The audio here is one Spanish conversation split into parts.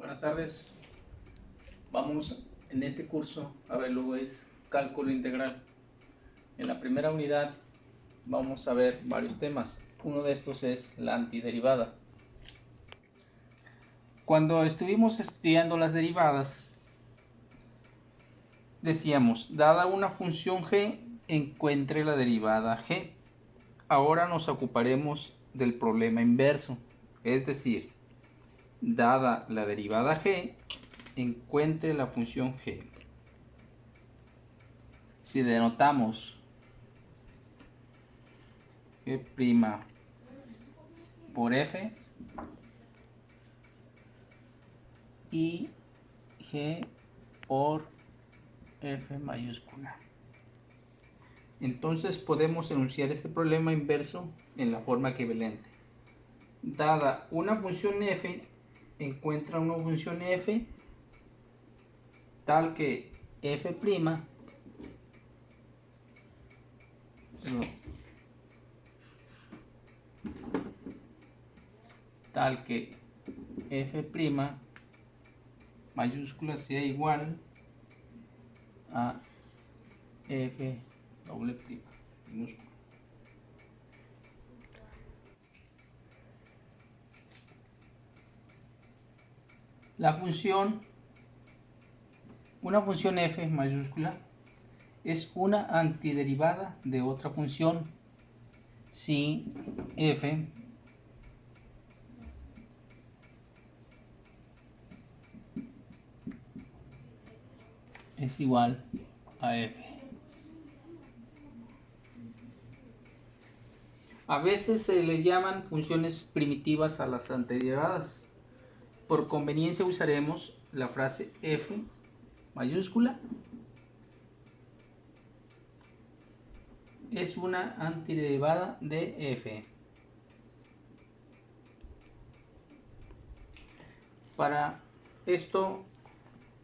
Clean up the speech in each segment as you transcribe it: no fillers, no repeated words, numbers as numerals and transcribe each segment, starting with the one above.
Buenas tardes. Vamos en este curso a ver lo que es cálculo integral. En la primera unidad vamos a ver varios temas. Uno de estos es la antiderivada. Cuando estuvimos estudiando las derivadas, decíamos, dada una función g, encuentre la derivada g. Ahora nos ocuparemos del problema inverso, es decir, dada la derivada g, encuentre la función g. Si denotamos g' por f y g por f mayúscula, entonces podemos enunciar este problema inverso en la forma equivalente. Dada una función f, encuentra una función f tal que f' f' mayúscula sea igual a f doble prima minúscula. Una función f mayúscula es una antiderivada de otra función si f es igual a f. A veces se le llaman funciones primitivas a las antiderivadas. Por conveniencia usaremos la frase f mayúscula es una antiderivada de f. Para esto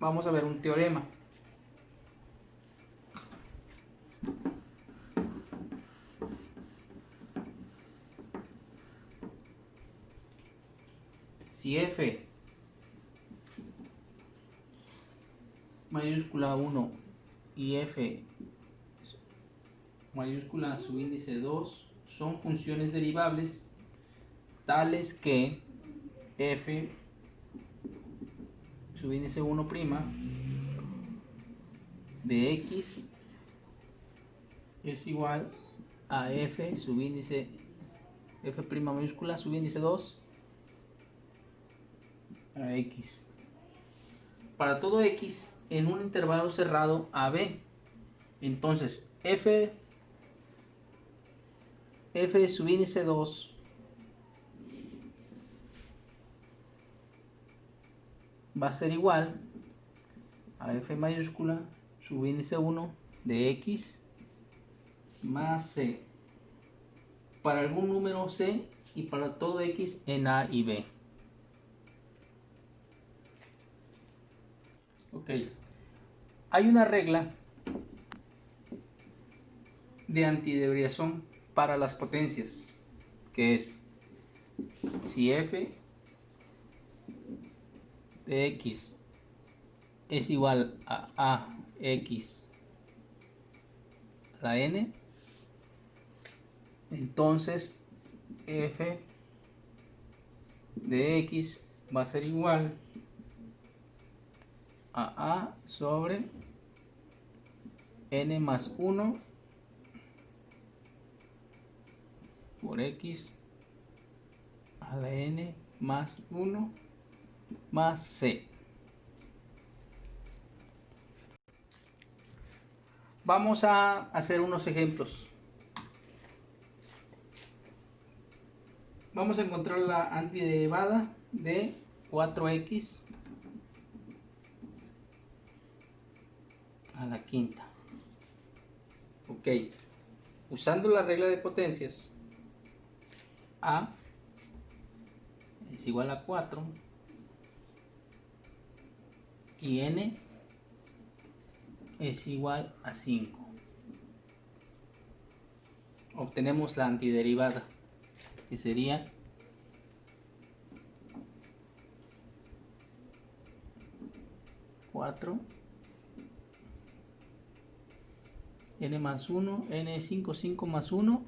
vamos a ver un teorema. Si f mayúscula 1 y f mayúscula subíndice 2 son funciones derivables tales que f subíndice 1' de x es igual a f subíndice f' mayúscula subíndice 2 a x. Para todo x en un intervalo cerrado AB, entonces f subíndice 2 va a ser igual a f mayúscula subíndice 1 de x más c para algún número c y para todo x en a y b. Ok, hay una regla de antiderivación para las potencias que es si f de x es igual a x a la n, entonces f de x va a ser igual a sobre n más 1 por x a la n más 1 más c. Vamos a hacer unos ejemplos. Vamos a encontrar la antiderivada de 4x a la quinta. Ok, usando la regla de potencias, a es igual a 4 y n es igual a 5. Obtenemos la antiderivada, que sería 4, n más 1, n es 5, 5 más 1,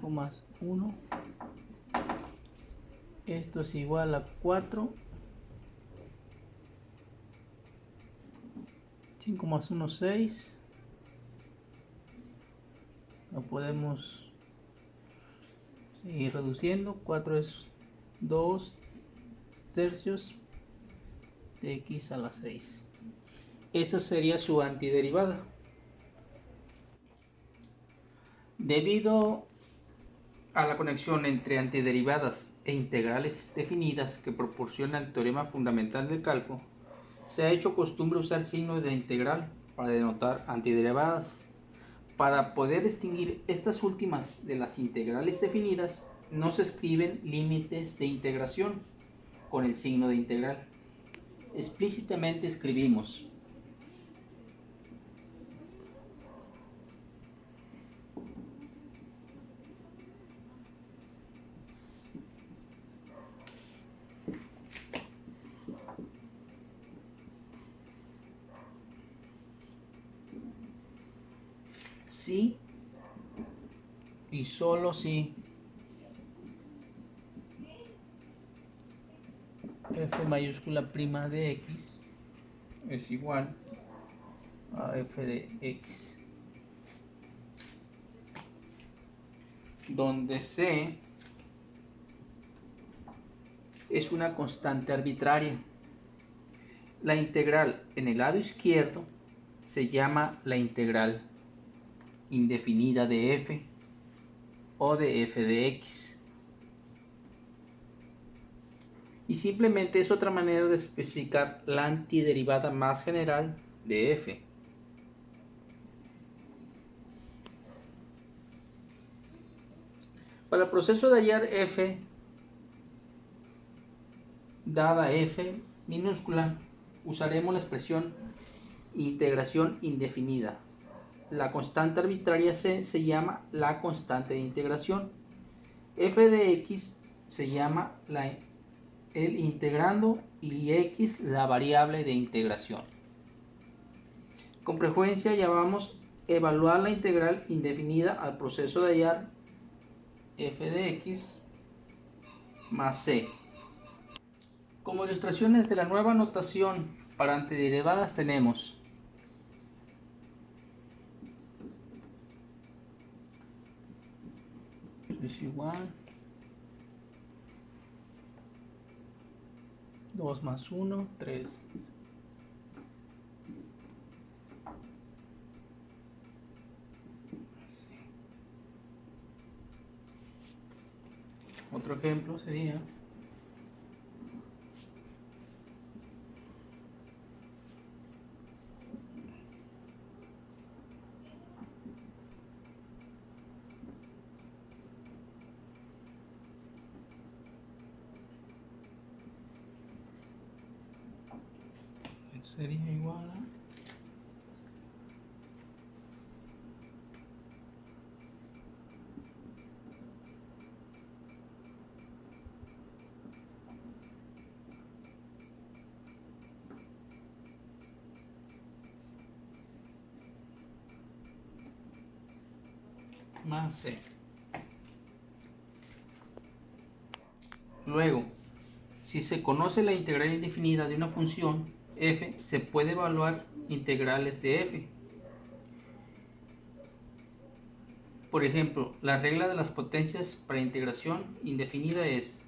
más 1, esto es igual a 4, 5 más 1, 6, lo podemos seguir reduciendo, 4 es 2 tercios de x a la 6. Esa sería su antiderivada. Debido a la conexión entre antiderivadas e integrales definidas que proporciona el teorema fundamental del cálculo, se ha hecho costumbre usar signos de integral para denotar antiderivadas. Para poder distinguir estas últimas de las integrales definidas, no se escriben límites de integración con el signo de integral. Explícitamente escribimos si y solo si f mayúscula prima de x es igual a f de x, donde c es una constante arbitraria. La integral en el lado izquierdo se llama la integral indefinida de f o de f de x, y simplemente es otra manera de especificar la antiderivada más general de f. Para el proceso de hallar f dada f minúscula, usaremos la expresión integración indefinida. La constante arbitraria c se llama la constante de integración. F de x se llama el integrando y x la variable de integración. Con frecuencia llamamos evaluar la integral indefinida al proceso de hallar f de x más c. Como ilustraciones de la nueva notación para antiderivadas tenemos es igual 2 más 1, 3. Otro ejemplo sería igual a más c. Luego, si se conoce la integral indefinida de una función f, se puede evaluar integrales de f. Por ejemplo, la regla de las potencias para integración indefinida es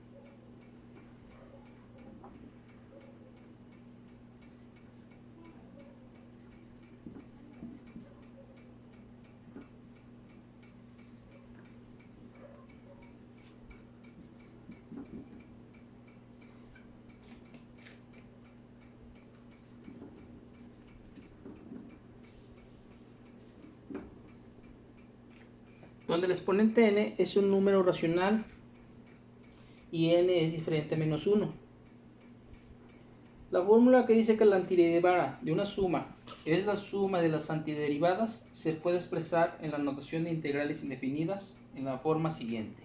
donde el exponente n es un número racional y n es diferente a menos 1. La fórmula que dice que la antiderivada de una suma es la suma de las antiderivadas se puede expresar en la notación de integrales indefinidas en la forma siguiente.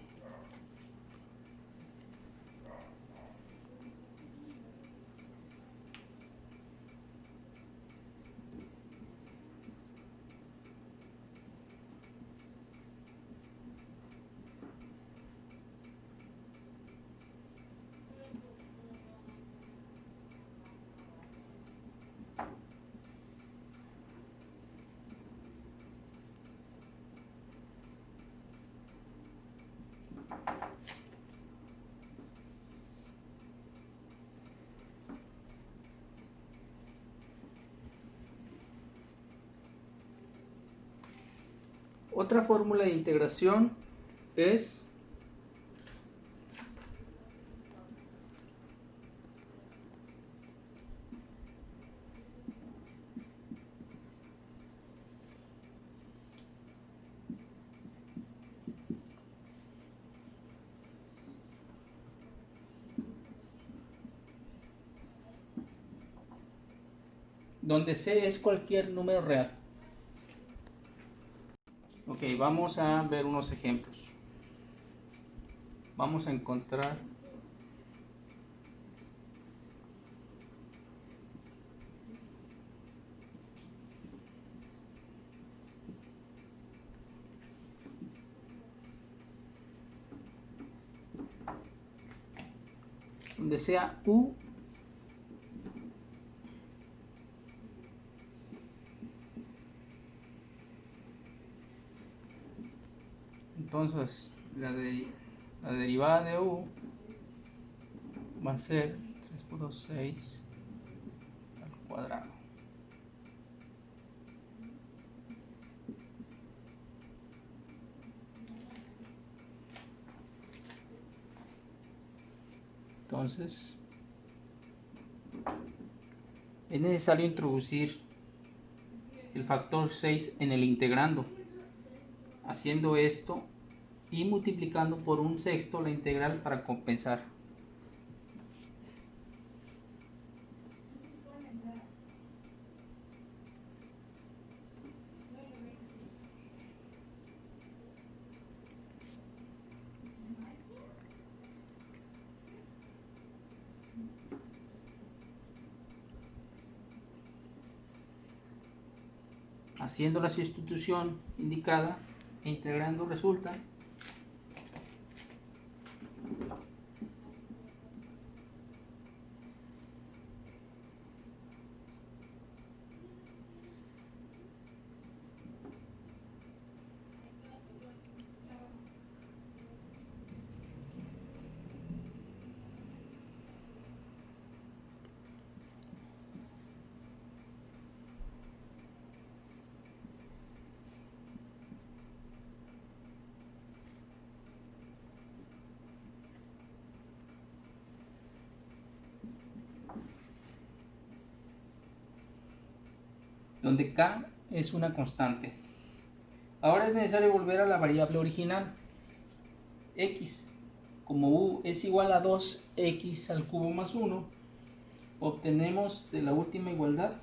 Otra fórmula de integración es donde C es cualquier número real. Ok, vamos a ver unos ejemplos. Vamos a encontrar donde sea U entonces la derivada de U va a ser 3/6 al cuadrado. Entonces es necesario introducir el factor 6 en el integrando, haciendo esto y multiplicando por 1/6 la integral para compensar. Haciendo la sustitución indicada e integrando resulta donde K es una constante. Ahora es necesario volver a la variable original, X. Como U es igual a 2X al cubo más 1, obtenemos de la última igualdad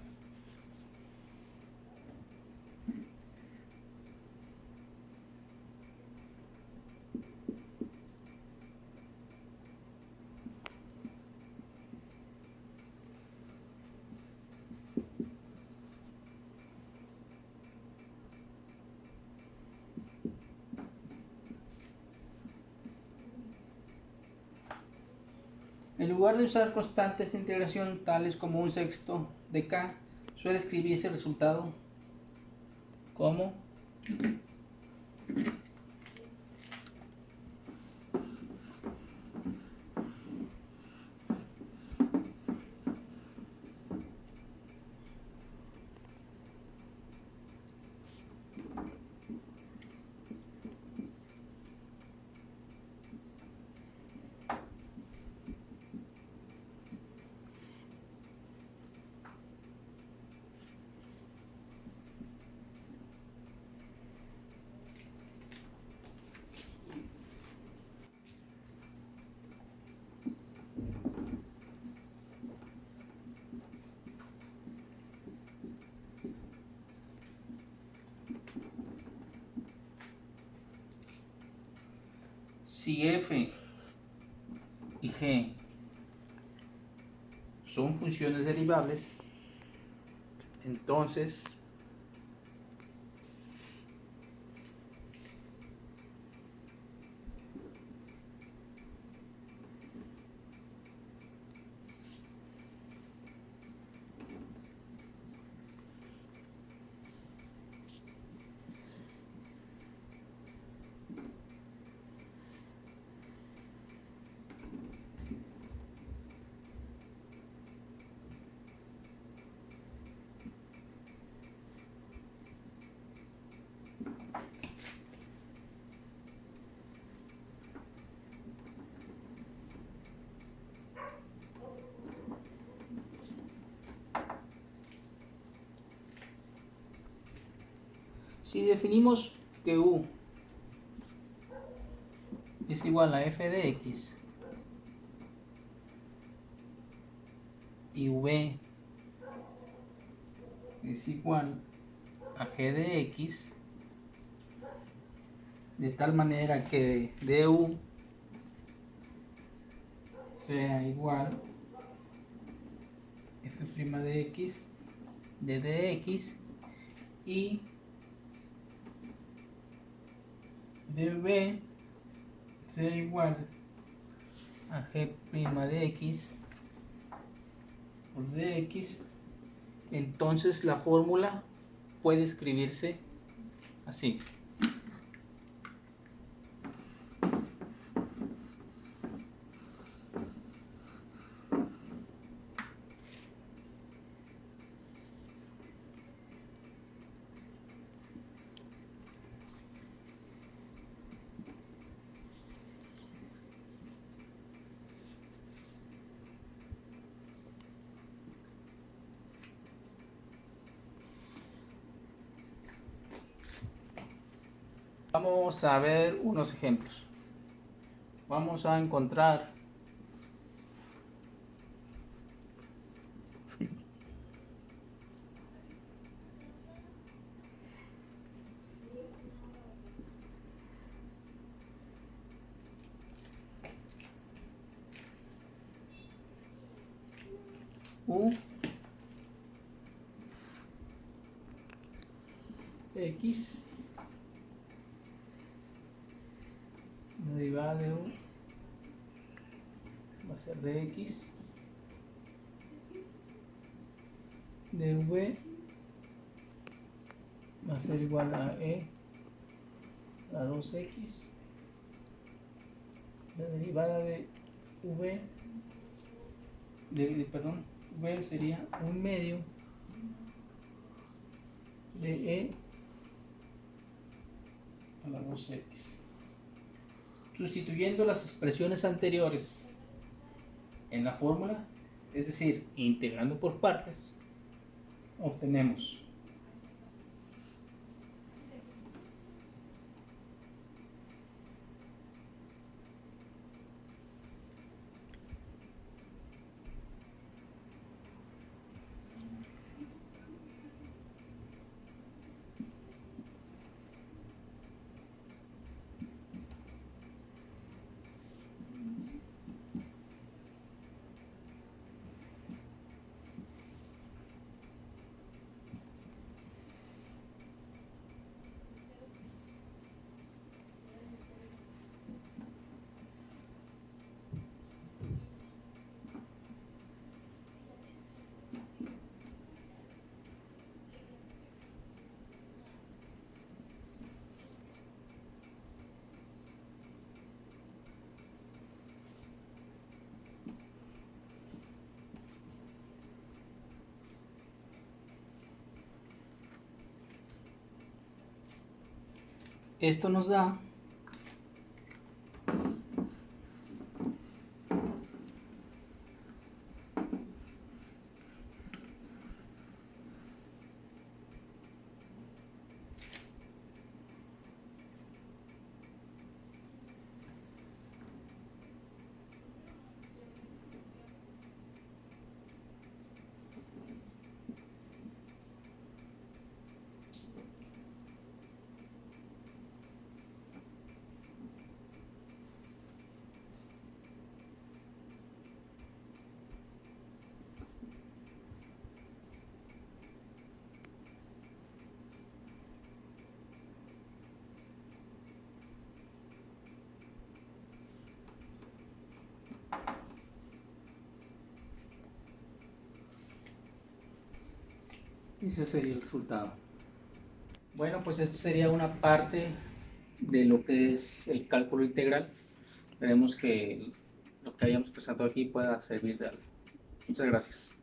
en lugar de usar constantes de integración tales como 1/6 de K, suele escribirse el resultado como si f y g son funciones derivables, entonces Si definimos que u es igual a f de x y v es igual a g de x, de tal manera que du sea igual f' de x de dx y dv sea igual a g' de x por dx, entonces la fórmula puede escribirse así. Vamos a ver unos ejemplos. Vamos a encontrar u x, la derivada de u va a ser dx, dv va a ser igual a e a 2x, la derivada de v, v sería 1/2 de e a la 2x. Sustituyendo las expresiones anteriores en la fórmula, es decir, integrando por partes, obtenemos esto nos da y ese sería el resultado. Bueno, pues esto sería una parte de lo que es el cálculo integral. Esperemos que lo que hayamos presentado aquí pueda servir de algo. Muchas gracias.